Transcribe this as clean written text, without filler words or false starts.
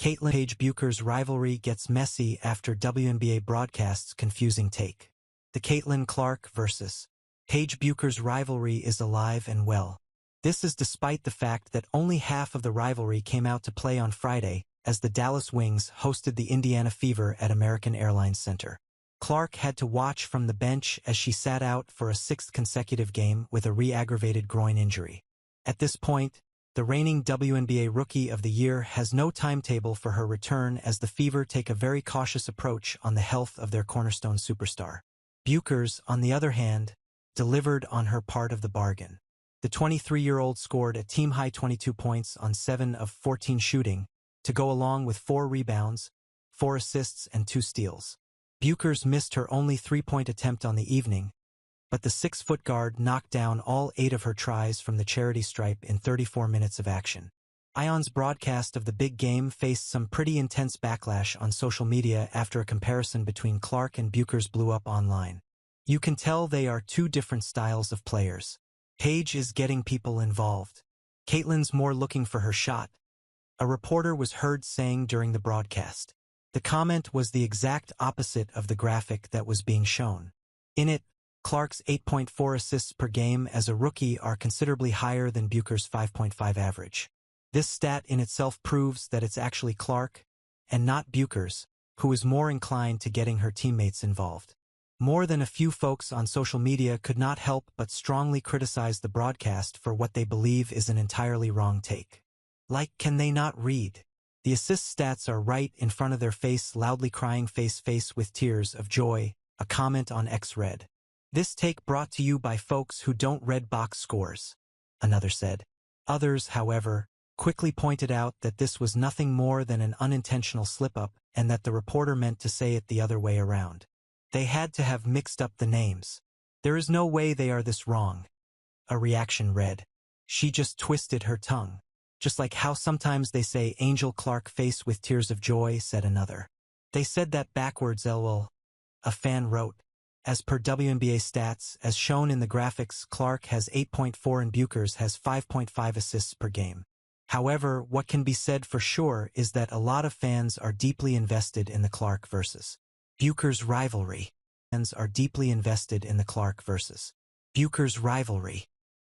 Paige Bueckers rivalry gets messy after WNBA broadcasts confusing take. The Caitlin Clark vs. Paige Bueckers rivalry is alive and well. This is despite the fact that only half of the rivalry came out to play on Friday, as the Dallas Wings hosted the Indiana Fever at American Airlines Center. Clark had to watch from the bench as she sat out for a sixth consecutive game with a re-aggravated groin injury. At this point, the reigning WNBA Rookie of the Year has no timetable for her return as the Fever take a very cautious approach on the health of their cornerstone superstar. Bueckers, on the other hand, delivered on her part of the bargain. The 23-year-old scored a team-high 22 points on 7 of 14 shooting, to go along with 4 rebounds, 4 assists and 2 steals. Bueckers missed her only 3-point attempt on the evening, but the 6-foot guard knocked down all 8 of her tries from the charity stripe in 34 minutes of action. ION's broadcast of the big game faced some pretty intense backlash on social media after a comparison between Clark and Bueckers blew up online. You can tell they are two different styles of players. Paige is getting people involved. Caitlin's more looking for her shot, a reporter was heard saying during the broadcast. The comment was the exact opposite of the graphic that was being shown. In it, Clark's 8.4 assists per game as a rookie are considerably higher than Bueckers' 5.5 average. This stat in itself proves that it's actually Clark, and not Bueckers, who is more inclined to getting her teammates involved. More than a few folks on social media could not help but strongly criticize the broadcast for what they believe is an entirely wrong take. Like, can they not read? The assist stats are right in front of their face, loudly crying face with tears of joy, a comment on X read. This take brought to you by folks who don't read box scores, another said. Others, however, quickly pointed out that this was nothing more than an unintentional slip-up and that the reporter meant to say it the other way around. They had to have mixed up the names. There is no way they are this wrong. A reaction read. She just twisted her tongue. Just like how sometimes they say Angel Clark face with tears of joy, said another. They said that backwards, lol. A fan wrote. As per WNBA stats, as shown in the graphics, Clark has 8.4 and Bueckers has 5.5 assists per game. However, what can be said for sure is that a lot of fans are deeply invested in the Clark vs. Bueckers rivalry. Fans are deeply invested in the Clark vs. Bueckers rivalry.